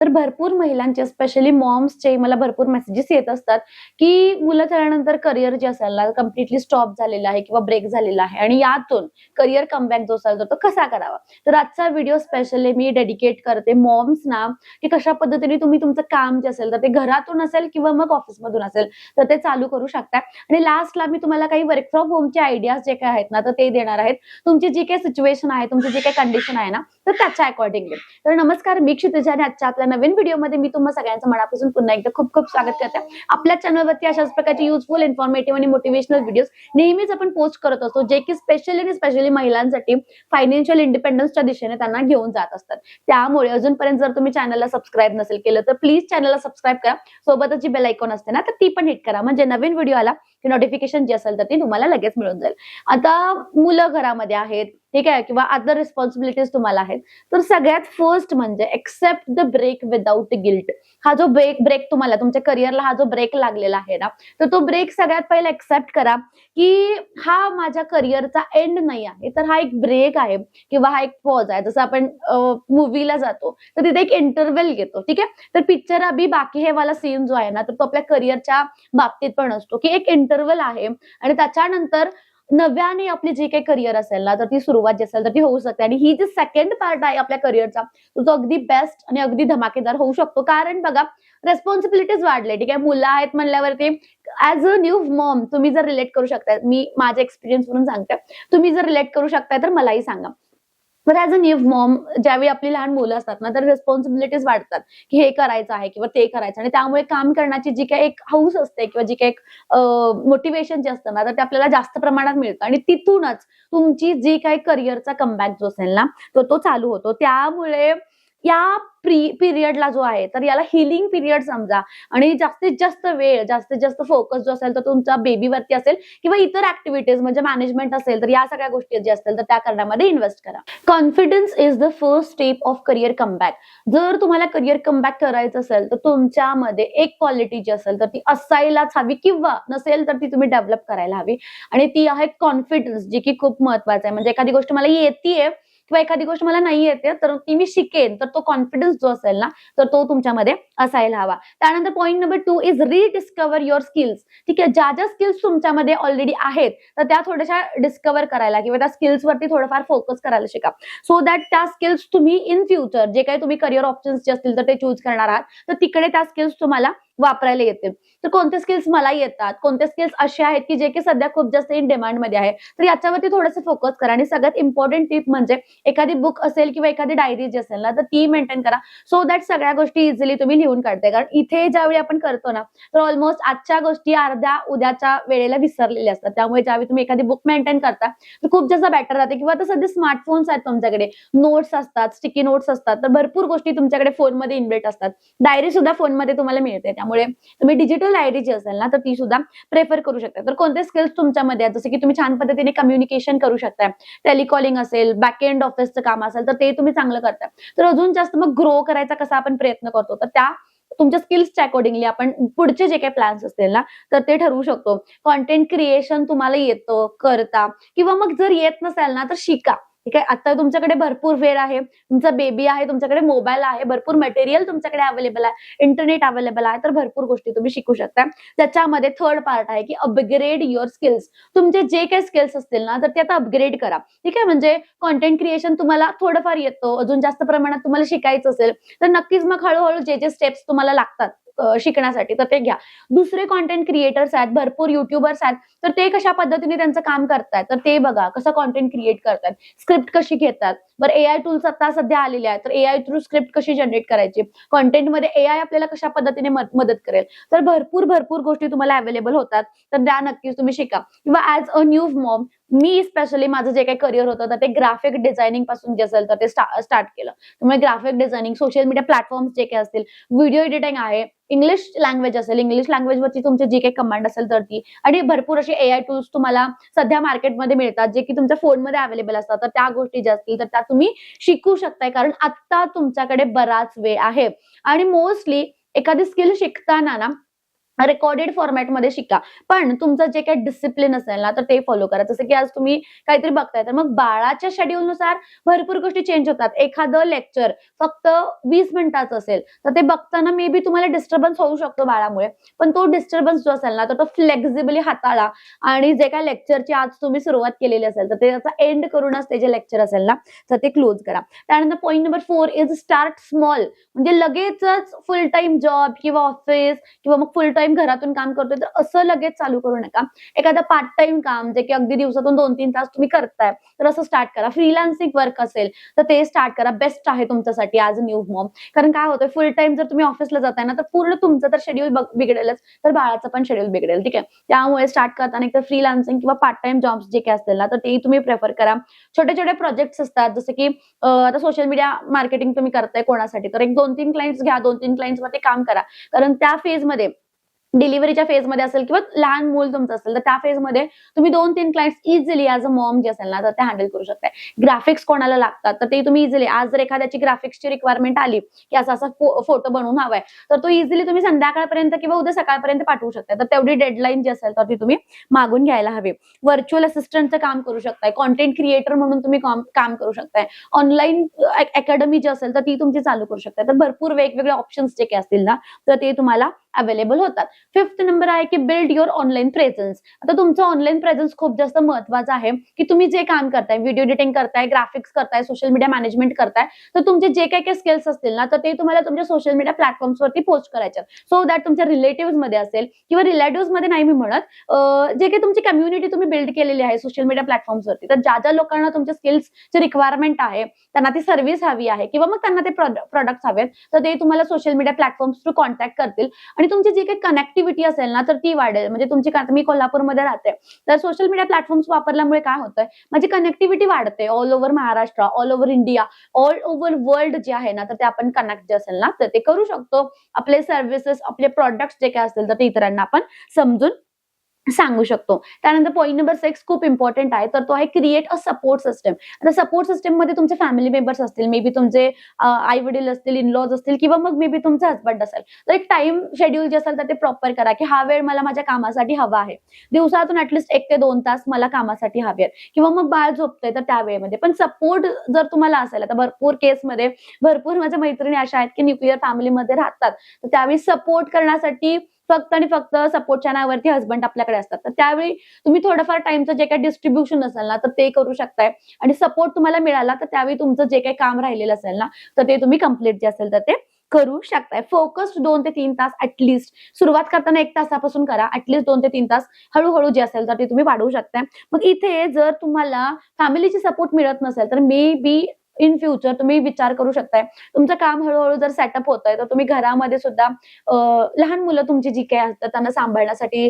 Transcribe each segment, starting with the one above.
तर भरपूर महिलांचे स्पेशली मॉम्सचे मला भरपूर मेसेजेस येत असतात की मुलं झाल्यानंतर करिअर जे असेल ना कम्प्लिटली स्टॉप झालेला आहे किंवा ब्रेक झालेला आहे आणि यातून करिअर कमबॅक जो असेल तो कसा करावा. तर आजचा व्हिडिओ स्पेशली मी डेडिकेट करते मॉम्सना की कशा पद्धतीने तुम्ही तुमचं काम जे असेल तर ते घरातून असेल किंवा मग ऑफिसमधून असेल तर ते चालू करू शकता. आणि लास्टला मी तुम्हाला काही वर्क फ्रॉम होमचे आयडियाज जे काय आहेत ना तर ते देणार आहेत. तुमची जी काही सिच्युएशन आहे, तुमची जी काही कंडिशन आहे ना तर त्याच्या अकॉर्डिंगली. तर नमस्कार, मी क्षितिजा आणि आजच्या आपल्या नवीन व्हिडिओमध्ये मी तुम्हा सगळ्यांचं मनापासून पुन्हा एकदा खूप खूप स्वागत करते. आपल्या चॅनलवरती अशाच प्रकारचे युजफुल, इन्फॉर्मेटिव्ह आणि मोटिवेशनल व्हिडिओज नेहमीच आपण पोस्ट करत असतो, जे की स्पेशली महिलांसाठी फायनान्शियल इंडिपेंडन्सच्या दिशेने त्यांना घेऊन जात असतात. त्यामुळे अजूनपर्यंत जर तुम्ही चॅनलला सबस्क्राईब नसेल केलं तर प्लीज चॅनलला सबस्क्राईब करा. सोबतच जी बेल आयकॉन असते ना तर ती पण हिट करा, म्हणजे नवीन व्हिडिओ आला की नोटिफिकेशन जी असेल तर ती तुम्हाला लगेच मिळून जाईल. आता मुलं घरामध्ये आहेत, ठीक आहे, किंवा अदर रिस्पॉन्सिबिलिटीज तुम्हाला आहेत, तर सगळ्यात फर्स्ट म्हणजे accept the break without guilt. हा जो ब्रेक तुम्हाला तुमच्या करिअरला हा जो ब्रेक लागलेला आहे ना तर तो ब्रेक सगळ्यात पहिला एक्सेप्ट करा की हा माझ्या करिअरचा एंड नाही आहे, तर हा एक ब्रेक आहे किंवा हा एक पॉज आहे. जसं आपण मूवीला जातो तर तिथे एक इंटरव्हल घेतो, ठीक आहे. तर पिक्चर अभी बाकी हे वाला सीन जो आहे ना तर तो आपल्या करिअरच्या बाबतीत पण असतो की एक इंटरव्हल आहे आणि त्याच्यानंतर नव्याने आपली जी काही करिअर असेल ना तर ती सुरुवात जी असेल तर ती होऊ शकते. आणि ही जी सेकंड पार्ट आहे आपल्या करिअरचा तो अगदी बेस्ट आणि अगदी धमाकेदार होऊ शकतो. कारण बघा, रेस्पॉन्सिबिलिटीज वाढले, ठीक आहे. मुलं आहेत म्हणल्यावरती ऍज अ न्यू मॉम तुम्ही जर रिलेट करू शकताय, मी माझ्या एक्सपिरियन्स वरून सांगते, तुम्ही जर रिलेट करू शकताय तर मलाही सांगा. तर ऍज अ न्यू मॉम ज्यावेळी आपली लहान मुलं असतात ना तर रिस्पॉन्सिबिलिटीज वाढतात की हे करायचं आहे किंवा ते करायचं, आणि त्यामुळे काम करण्याची जी काही एक हौस असते किंवा जी काही एक मोटिवेशन जे असतं ना तर ते आपल्याला जास्त प्रमाणात मिळतं आणि तिथूनच तुमची जी काही करिअरचा कमबॅक जो असेल ना तर तो चालू होतो. त्यामुळे या पिरियडला जो आहे तर याला हिलिंग पिरियड समजा आणि जास्तीत जास्त वेळ, जास्तीत जास्त फोकस जो असेल तर तुमचा बेबीवरती असेल किंवा इतर ऍक्टिव्हिटीज म्हणजे मॅनेजमेंट असेल तर या सगळ्या गोष्टी ज्या असतील तर त्या करण्यामध्ये इन्व्हेस्ट करा. Confidence is the first step of career comeback. जर तुम्हाला करिअर कमबॅक करायचं असेल तर तुमच्यामध्ये एक क्वालिटी जी असेल तर ती असायलाच हवी किंवा नसेल तर ती तुम्ही डेव्हलप करायला हवी, आणि ती आहे कॉन्फिडन्स, जी की खूप महत्वाचं आहे. म्हणजे एखादी गोष्ट मला येतेय किंवा एखादी गोष्ट मला नाही येते तर ती मी शिकेन, तर तो कॉन्फिडन्स जो असेल ना तर तो तुमच्यामध्ये असायला हवा. त्यानंतर point number 2 is rediscover your skills. ठीक आहे, ज्या ज्या स्किल्स तुमच्यामध्ये ऑलरेडी आहेत तर त्या थोड्याशा डिस्कवर करायला किंवा त्या स्किल्स वरती थोडंफार फोकस करायला शिका, सो दॅट त्या स्किल्स तुम्ही इन फ्युचर जे काही तुम्ही करिअर ऑप्शन्स जे असतील तर ते चूज करणार आहात तर तिकडे त्या स्किल्स तुम्हाला वापरायला येतील. तर कोणते स्किल्स मला येतात, कोणते स्किल्स असे आहेत की जे की सध्या खूप जास्त इन डिमांड मध्ये आहे, तर याच्यावरती थोडंसं फोकस करा. आणि सगळ्यात इम्पॉर्टंट टिप म्हणजे एखादी बुक असेल किंवा एखादी डायरी जी असेल ना तर ती मेंटेन करा, सो दॅट सगळ्या गोष्टी इझिली तुम्ही लिहून काढताय. कारण इथे ज्यावेळी आपण करतो ना तर ऑलमोस्ट आजच्या गोष्टी अर्ध्या उद्याच्या वेळेला विसरलेल्या असतात. त्यामुळे ज्यावेळी तुम्ही एखादी बुक मेंटेन करता तर खूप जास्त बेटर राहते. किंवा आता सध्या स्मार्टफोन्स आहेत तुमच्याकडे, नोट्स असतात, स्टिकी नोट्स असतात, तर भरपूर गोष्टी तुमच्याकडे फोनमध्ये इनबिल्ट असतात. डायरी सुद्धा फोनमध्ये तुम्हाला मिळते, त्यामुळे तुम्ही डिजिटल डायरी जी असेल ना तर ती सुद्धा प्रेफर करू शकता. तर कोणते स्किल्स तुमच्यामध्ये आहेत, जसं की तुम्ही छान पद्धतीने कम्युनिकेशन करू शकता, टेलिकॉलिंग असेल, बॅक एंड ऑफिसचं काम असेल तर ते तुम्ही चांगलं करता, तर अजून जास्त मग ग्रो करायचा कसा आपण प्रयत्न करतो तर त्या तुमच्या स्किल्सच्या अकॉर्डिंगली आपण पुढचे जे काही प्लॅन्स असतील ना तर ते ठरवू शकतो. कॉन्टेंट क्रिएशन तुम्हाला येतं करता, किंवा मग जर येत नसेल ना तर शिका. ठीक आहे, आता तुमच्याकडे भरपूर वेळ आहे, तुमचा बेबी आहे, तुमच्याकडे मोबाईल आहे, भरपूर मटेरियल तुमच्याकडे अवेलेबल आहे, इंटरनेट अवेलेबल आहे, तर भरपूर गोष्टी तुम्ही शिकू शकता. त्याच्यामध्ये थर्ड पार्ट आहे की अपग्रेड युअर स्किल्स. तुमचे जे काही स्किल्स असतील ना तर ते आता अपग्रेड करा. ठीक आहे, म्हणजे कॉन्टेंट क्रिएशन तुम्हाला थोडंफार येतो, अजून जास्त प्रमाणात तुम्हाला शिकायचं असेल तर नक्कीच मग हळूहळू जे जे स्टेप्स तुम्हाला लागतात शिकण्यासाठी तर ते घ्या. दुसरे कॉन्टेंट क्रिएटर्स आहेत, भरपूर युट्यूबर्स आहेत, तर ते कशा पद्धतीने त्यांचं काम करतायत तर ते बघा, कसं कॉन्टेंट क्रिएट करतात, स्क्रिप्ट कशी घेतात. बरं, एआय टूल्स आता सध्या आलेले आहेत, तर एआय थ्रू स्क्रिप्ट कशी जनरेट करायची, कॉन्टेंटमध्ये एआय आपल्याला कशा पद्धतीने मदत करेल, तर भरपूर भरपूर गोष्टी तुम्हाला अवेलेबल होतात, तर त्या नक्कीच तुम्ही शिका. किंवा as a new Maugham me specially माझं जे काही करिअर होतं तर ते ग्राफिक डिझायनिंग पासून जे असेल तर ते स्टार्ट केलं. त्यामुळे graphic designing, social media platforms जे काही असतील, व्हिडिओ एडिटिंग आहे, इंग्लिश लँग्वेज असेल, इंग्लिश लँग्वेजवरची तुमची जी काही कमांड असेल तर ती, आणि भरपूर असे एआय टूल्स तुम्हाला सध्या मार्केटमध्ये मिळतात जे की तुमच्या फोनमध्ये अवेलेबल असतात, तर त्या गोष्टी ज्या असतील तर त्या तुम्ही शिकू शकताय. कारण आता तुमच्याकडे बराच वेळ आहे. आणि मोस्टली एखादी स्किल शिकताना ना रेकॉर्डेड फॉर्मॅटमध्ये शिका, पण तुमचं जे काही डिसिप्लिन असेल ना तर ते फॉलो करा. जसं की आज तुम्ही काहीतरी बघताय तर मग बाळाच्या शेड्यूलनुसार भरपूर गोष्टी चेंज होतात. एखादं लेक्चर फक्त 20 मिनिटाचं असेल तर ते बघताना मे बी तुम्हाला डिस्टर्बन्स होऊ शकतो बाळामुळे, पण तो डिस्टर्बन्स जो असेल ना तर तो फ्लेक्झिबली हाताळा आणि जे काही लेक्चरची आज तुम्ही सुरुवात केलेली असेल तर ते त्याचा एंड करूनच ते जे लेक्चर असेल ना तर ते क्लोज करा. त्यानंतर point number 4 is start small. म्हणजे लगेचच फुल टाइम जॉब किंवा ऑफिस किंवा मग फुल टाइम घरातून काम करतोय तर असं लगेच चालू करू नका. एखादं पार्ट टाइम काम जे की अगदी दिवसातून 2-3 तास तुम्ही करताय तर असं स्टार्ट करा. फ्रीलान्सिंग वर्क असेल तर ते स्टार्ट करा. बेस्ट आहे तुमच्यासाठी ॲज अ न्यू मॉम. कारण काय होतं फुल टाइम जर तुम्ही ऑफिसला जाताय ना तर पूर्ण तुमचं तर शेड्यूल बिघडेलच, तर बाळाचं पण शेड्यूल बिघडेल. ठीक आहे, त्यामुळे स्टार्ट करताना एक तर फ्रीलान्सिंग किंवा पार्ट टाइम जॉब्स जे काही असतील ना तर तेही तुम्ही प्रेफर करा. छोटे छोटे प्रोजेक्ट्स असतात जसं की आता सोशल मीडिया मार्केटिंग तुम्ही करताय कोणासाठी तर एक 2-3 क्लायंट्स घ्या, 2-3 क्लायंट्सवरती काम करा. कारण त्या फेजमध्ये डिलिव्हरीच्या फेजमध्ये असेल किंवा लहान मूल तुमचं असेल तर त्या फेजमध्ये तुम्ही 2-3 clients easily as a mom जे असेल ना तर ते हँडल करू शकताय. ग्राफिक्स कोणाला लागतात तर ते तुम्ही इझिली आज जर एखाद्याची ग्राफिक्सची रिक्वायरमेंट आली की असा असा फोटो बनवून हवाय तर तो इझिली तुम्ही संध्याकाळपर्यंत किंवा उद्या सकाळपर्यंत पाठवू शकताय. तर तेवढी डेडलाईन जी असेल तर ती तुम्ही मागून घ्यायला हवी. व्हर्च्युअल असिस्टंटचं काम करू शकताय, कॉन्टेंट क्रिएटर म्हणून तुम्ही काम करू शकताय, ऑनलाईन अकॅडमी जी असेल तर ती तुमची चालू करू शकताय. तर भरपूर वेगवेगळे ऑप्शन्स जे काही असतील ना तर ते तुम्हाला अवेलेबल होतात. 5th नंबर आहे की बिल्ड युअर ऑनलाईन प्रेझेन्स. आता तुमचं ऑनलाईन प्रेझेन्स खूप जास्त महत्वाचं आहे की तुम्ही जे काम करताय, व्हिडिओ एडिटिंग करताय, ग्राफिक्स करताय, सोशल मीडिया मॅनेजमेंट करताय, तर तुमचे जे काही स्किल्स असतील ना तर ते तुम्हाला तुमच्या सोशल मीडिया प्लॅटफॉर्म्सवरती पोस्ट करायचे. सो दॅट तुमच्या रिलेटिव्ह मध्ये असेल किंवा रिलेटिव्ह मध्ये नाही मी म्हणत, जे काही तुमची कम्युनिटी तुम्ही बिल्ड केलेली आहे सोशल मीडिया प्लॅटफॉर्म्सवरती, तर ज्या ज्या लोकांना तुमच्या स्किल्सची रिक्वायरमेंट आहे, त्यांना ती सर्व्हिस हवी आहे किंवा मग त्यांना ते प्रोडक्ट्स हवेत तर ते तुम्हाला social media platforms through contact करतील आणि तुमची जी काही कनेक्टिव्हिटी असेल ना तर ती वाढेल. म्हणजे तुमची मी कोल्हापूरमध्ये राहते तर सोशल मीडिया प्लॅटफॉर्म्स वापरल्यामुळे काय होतंय माझी कनेक्टिव्हिटी वाढते. All over Maharashtra, all over India, all over world जे आहे ना तर ते आपण कनेक्ट जे असेल ना तर ते करू शकतो. आपले सर्व्हिसेस, आपले प्रॉडक्ट्स जे काय असतील तर ते इतरांना आपण समजून सांगू शकतो. त्यानंतर पॉईंट नंबर 6 खूप इम्पॉर्टंट आहे तर तो आहे क्रिएट अ सपोर्ट सिस्टम. आता सपोर्ट सिस्टम मध्ये तुमचे फॅमिली मेंबर्स असतील, मे बी तुमचे आई वडील असतील, इनलॉज असतील किंवा मग मे बी तुमचा हसबंड असेल. तर एक टाइम शेड्यूल जे असेल तर ते प्रॉपर करा की हा वेळ मला माझ्या कामासाठी हवा आहे. दिवसातून ऍटलीस्ट 1 ते 2 तास मला कामासाठी हवे आहेत किंवा मग बाळ झोपतंय तर त्या वेळेमध्ये पण सपोर्ट जर तुम्हाला असेल. आता भरपूर केसमध्ये भरपूर माझ्या मैत्रिणी अशा आहेत की न्यूक्लिअर फॅमिलीमध्ये राहतात तर त्यावेळी सपोर्ट करण्यासाठी फक्त आणि फक्त सपोर्टच्या नावावरती हसबंड आपल्याकडे असतात. तर त्यावेळी तुम्ही थोडंफार टाइमचं जे काही डिस्ट्रीब्युशन असेल ना तर ते करू शकताय आणि सपोर्ट तुम्हाला मिळाला तर त्यावेळी तुमचं जे काही काम राहिलेलं असेल ना तर ते तुम्ही कम्प्लीट जे असेल तर ते करू शकताय. फोकस्ड 2 ते 3 तास ऍटलीस्ट सुरुवात करताना 1 तासापासून करा. ऍटलीस्ट 2 ते 3 तास हळूहळू जे असेल तर ते तुम्ही वाढवू शकताय. मग इथे जर तुम्हाला फॅमिलीची सपोर्ट मिळत नसेल तर मे बी इन फ्युचर तुम्ही विचार करू शकताय. तुमचं काम हळूहळू जर सेटअप होतंय तर तुम्ही घरामध्ये सुद्धा लहान मुलं तुमची जी काही असतात त्यांना सांभाळण्यासाठी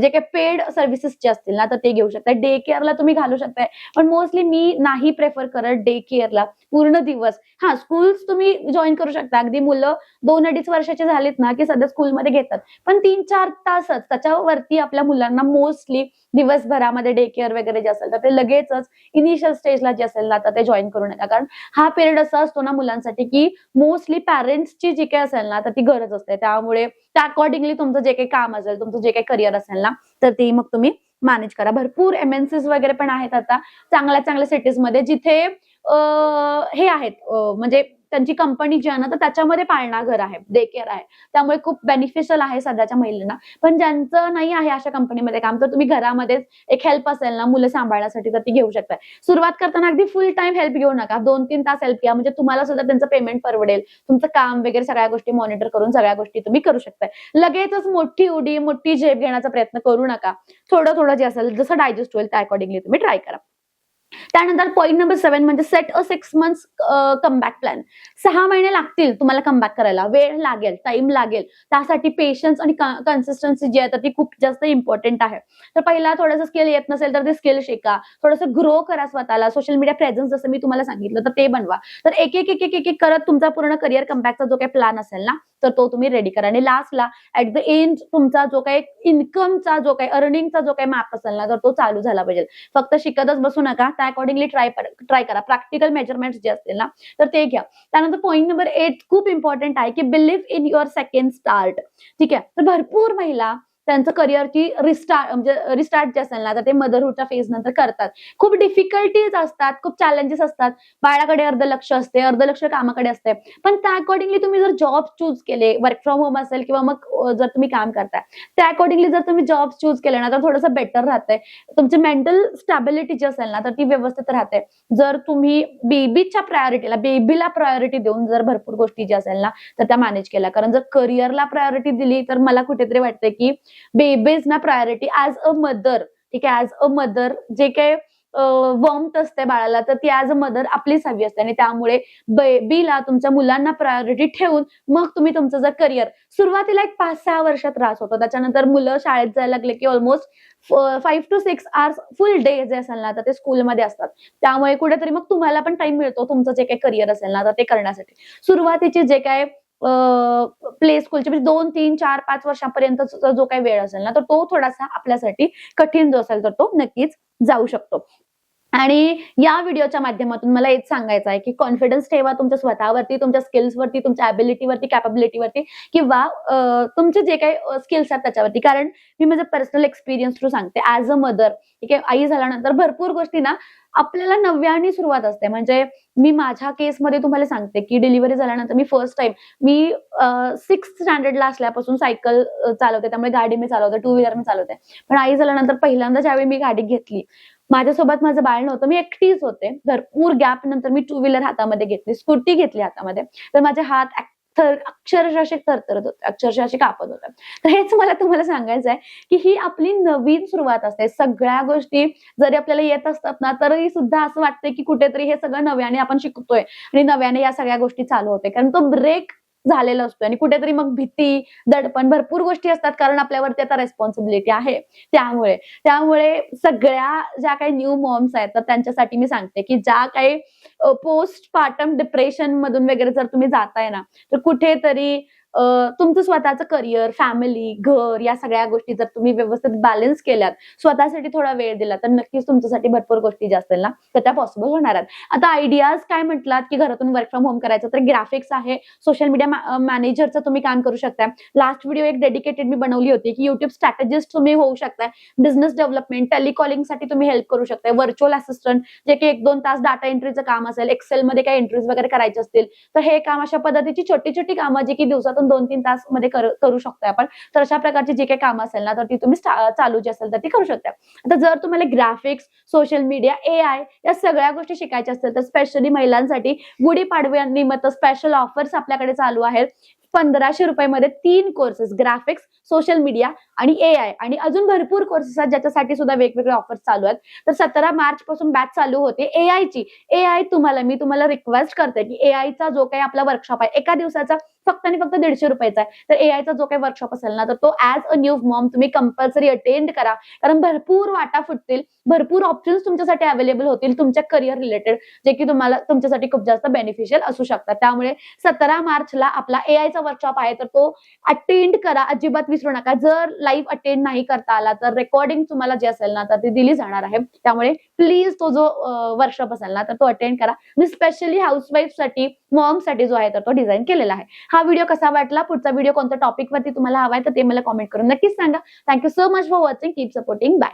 जे काही पेड सर्व्हिसेस जे असतील ना तर ते घेऊ शकताय. डे केअरला तुम्ही घालू शकताय, पण मोस्टली मी नाही प्रेफर करत डे केअरला पूर्ण दिवस. हा, स्कूल्स तुम्ही जॉईन करू शकता. अगदी मुलं 2-2.5 वर्षाचे झालीत ना की सध्या स्कूलमध्ये घेतात, पण 3-4 तासच त्याच्यावरती आपल्या मुलांना मोस्टली दिवसभरामध्ये डे केअर वगैरे जे असेल तर ते लगेचच इनिशियल स्टेजला जे असेल ना तर ते जॉईन करू नका. कारण हा पिरियड असा असतो ना मुलांसाठी की मोस्टली पॅरेंट्सची जी काही असेल ना तर ती गरज असते. त्यामुळे त्या अकॉर्डिंगली तुमचं जे काही काम असेल, तुमचं जे काही करिअर असेल ना तर ते मग तुम्ही मॅनेज करा. भरपूर MNCs वगैरे पण आहेत आता चांगल्या चांगल्या सिटीजमध्ये जिथे हे आहेत, म्हणजे त्यांची कंपनी जी आहे ना तर त्याच्यामध्ये पाळणा घर आहे, डे केअर आहे. त्यामुळे खूप बेनिफिशियल आहे सध्याच्या महिलांना. पण ज्यांचं नाही आहे अशा कंपनीमध्ये काम तर तुम्ही घरामध्येच एक हेल्प असेल ना मुलं सांभाळण्यासाठी तर ती घेऊ शकताय. सुरुवात करताना अगदी फुल टाइम हेल्प घेऊ नका. 2-3 तास हेल्प घ्या म्हणजे तुम्हाला सुद्धा त्यांचं पेमेंट परवडेल. तुमचं काम वगैरे सगळ्या गोष्टी मॉनिटर करून सगळ्या गोष्टी तुम्ही करू शकताय. लगेचच मोठी उडी, मोठी झेप घेण्याचा प्रयत्न करू नका. थोडं थोडं जे असेल जसं डायजेस्ट होईल त्या अकॉर्डिंगली तुम्ही ट्राय करा. त्यानंतर पॉईंट नंबर 7 म्हणजे सेट अ 6 मंथ्स कमबॅक प्लॅन. 6 महिने लागतील तुम्हाला कमबॅक करायला, वेळ लागेल, टाइम लागेल. त्यासाठी पेशन्स आणि कन्सिस्टन्सी जी आहे तर ती खूप जास्त इम्पॉर्टंट आहे. तर पहिला थोडंसं स्किल येत नसेल तर ते स्किल शिका, थोडंसं ग्रो करा स्वतःला. सोशल मीडिया प्रेझेन्स जसं मी तुम्हाला सांगितलं तर ते बनवा. तर एक एक एक एक एक करत तुमचा पूर्ण करिअर कमबॅकचा जो काही प्लॅन असेल ना तर तो तुम्ही रेडी करा. आणि लास्टला ऍट द एंड तुमचा जो काही इन्कमचा जो काही अर्निंगचा जो काही मॅप असेल ना, तर तो चालू झाला पाहिजे. फक्त शिकतच बसू नका, त्या अकॉर्डिंगली ट्राय करा. प्रॅक्टिकल मेजरमेंट जे असतील ना, तर ते घ्या. त्यानंतर पॉईंट नंबर 8 खूप इम्पॉर्टंट आहे की believe in your second start. ठीक आहे. तर भरपूर महिला त्यांचं करिअरची रिस्टार्ट जे असेल ना, तर ते मदरहुडच्या फेज नंतर करतात. खूप डिफिकल्टीज असतात, खूप चॅलेंजेस असतात. बाळाकडे अर्ध लक्ष असते, अर्ध लक्ष कामाकडे असते. पण त्या अकॉर्डिंगली तुम्ही जर जॉब चूज केले, वर्क फ्रॉम होम असेल किंवा मग जर तुम्ही काम करताय, त्या अकॉर्डिंगली जर तुम्ही जॉब चूज केले ना, तर थोडंसं बेटर राहतंय. तुमची मेंटल स्टॅबिलिटी जी असेल ना, तर ती व्यवस्थित राहते. जर तुम्ही बेबीला प्रायोरिटी देऊन जर भरपूर गोष्टी ज्या असेल ना, तर त्या मॅनेज केल्या. कारण जर करिअरला प्रायोरिटी दिली, तर मला कुठेतरी वाटतंय की बेबीज ना प्रायोरिटी ऍज अ मदर, ठीक आहे, ऍज अ मदर जे काही वॉर्मथ असते बाळाला, तर ती ऍज अ मदर आपलीच हवी असते. आणि त्यामुळे बेबीला, तुमच्या मुलांना प्रायोरिटी ठेवून मग तुम्ही तुमचं जर करिअर, सुरुवातीला एक 5-6 वर्ष त्रास होतो. त्याच्यानंतर मुलं शाळेत जायला लागले की almost 5 to 6 hours full day जे असेल ना, तर ते स्कूलमध्ये असतात. त्यामुळे कुठेतरी मग तुम्हाला पण टाइम मिळतो तुमचं जे काही करिअर असेल ना, तर ते करण्यासाठी. सुरुवातीची जे काय प्ले स्कूलचे म्हणजे 2, 3, 4, 5 वर्षापर्यंतचा जो काही वेळ असेल ना, तर तो थोडासा आपल्यासाठी कठीण जो असेल, तर तो नक्कीच जाऊ शकतो. आणि या व्हिडिओच्या माध्यमातून मला हेच सांगायचं आहे की कॉन्फिडन्स ठेवा तुमच्या स्वतःवरती, तुमच्या स्किल्सवरती, तुमच्या ॲबिलिटीवरती, कॅपेबिलिटीवरती किंवा तुमचे जे काही स्किल्स आहेत त्याच्यावरती. कारण मी माझं पर्सनल एक्सपिरियन्स थ्रू सांगते. ॲज अ मदर, ठीक आहे, आई झाल्यानंतर भरपूर गोष्टी ना आपल्याला नव्याने सुरुवात असते. म्हणजे मी माझ्या केसमध्ये तुम्हाला सांगते की डिलिव्हरी झाल्यानंतर मी फर्स्ट टाइम मी 6th स्टँडर्डला असल्यापासून सायकल चालवते. त्यामुळे गाडी मी चालवते, टू व्हीलर मी चालवते. पण आई झाल्यानंतर पहिल्यांदा ज्यावेळी मी गाडी घेतली, माझ्यासोबत माझं बाळ नव्हतं, मी एकटीच होते. भरपूर गॅप नंतर मी टू व्हीलर हातामध्ये घेतली, स्कूटी घेतली हातामध्ये. तर माझे हात अक्षरशः असे थरथरत होते, अक्षरशः असे कापत होते. तर हेच मला तुम्हाला सांगायचं आहे की ही आपली नवीन सुरुवात असते. सगळ्या गोष्टी जरी आपल्याला येत असतात ना, तरी सुद्धा असं वाटतंय की कुठेतरी हे सगळं नव्याने आपण शिकतोय आणि नव्याने या सगळ्या गोष्टी चालू होते. कारण तो ब्रेक झालेला असतो आणि कुठेतरी मग भीती, दडपण, भरपूर गोष्टी असतात. कारण आपल्यावरती आता रेस्पॉन्सिबिलिटी आहे. त्यामुळे सगळ्या ज्या काही न्यू मॉम्स आहेत, तर त्यांच्यासाठी मी सांगते की ज्या काही पोस्ट पार्टम डिप्रेशन मधून वगैरे जर तुम्ही जाताय ना, तर कुठेतरी तुमचं स्वतःचं करिअर, फॅमिली, घर या सगळ्या गोष्टी जर तुम्ही व्यवस्थित बॅलन्स केल्यात, स्वतःसाठी थोडा वेळ दिला, तर नक्कीच तुमच्यासाठी भरपूर गोष्टी ज्या असतील ना, तर त्या पॉसिबल होणार आहेत. आता आयडियाज काय म्हटलात की घरातून वर्क फ्रॉम होम करायचं, तर ग्राफिक्स आहे, सोशल मीडिया मॅनेजरचं तुम्ही काम करू शकता. लास्ट व्हिडिओ एक डेडिकेटेड मी बनवली होती की युट्यूब स्ट्रॅटेजिस्ट तुम्ही होऊ शकताय. बिझनेस डेव्हलपमेंट, टेलिकॉलिंगसाठी तुम्ही हेल्प करू शकताय. व्हर्च्युअल असिस्टंट, जे की 1-2 तास डाटा एंट्रीचं काम असेल, एक्सेलमध्ये काही एंट्रीज वगैरे करायचे असतील, तर हे काम, अशा पद्धतीची छोटी छोटी कामं जी की दिवसातून 2-3 तास मध्ये करू शकतोय आपण. तर अशा प्रकारची जी काही कामं असेल ना, तर ती तुम्ही चालू जी असेल तर ती करू शकता. आता जर तुम्हाला ग्राफिक्स, सोशल मीडिया, AI या सगळ्या गोष्टी शिकायच्या असतील, तर स्पेशली महिलांसाठी गुढीपाडव्यानिमित्त स्पेशल ऑफर्स आपल्याकडे चालू आहेत. 1500 रुपयामध्ये 3 कोर्सेस, ग्राफिक्स, सोशल मीडिया आणि AI, आणि अजून भरपूर कोर्सेस आहेत ज्याच्यासाठी सुद्धा वेगवेगळे ऑफर्स चालू आहेत. तर 17 मार्च पासून बॅच चालू होते AI ची. मी तुम्हाला रिक्वेस्ट करते की AI चा जो काही आपला वर्कशॉप आहे, एका दिवसाचा फक्त आणि फक्त 150 रुपयाचा आहे. तर AI चा जो काही वर्कशॉप असेल ना, तर तो ऍज अ न्यू मॉम तुम्ही कंपल्सरी अटेंड करा. कारण भरपूर वाटा फुटतील, भरपूर ऑप्शन्स तुमच्यासाठी अवेलेबल होतील तुमच्या करिअर रिलेटेड, जे की तुम्हाला तुमच्यासाठी खूप जास्त बेनिफिशियल असू शकतात. त्यामुळे 17 मार्चला आपला AI चा वर्कशॉप आहे, तर तो अटेंड करा, अजिबात विसरू नका. जर लाईव्ह अटेंड नाही करता आला, तर रेकॉर्डिंग तुम्हाला जे असेल ना, तर ती दिली जाणार आहे. त्यामुळे प्लीज तो जो वर्कशॉप असेल ना, तर तो अटेंड करा. मी स्पेशली हाऊसवाईफ साठी, मॉम साठी जो आहे, तर तो डिझाईन केलेला आहे. हा व्हिडिओ कसा वाटला, पुढचा व्हिडिओ कोणत्या टॉपिक वरती तुम्हाला हवाय, तर ते मला कॉमेंट करून नक्कीच सांगा. Thank you so much for watching. Keep supporting. Bye.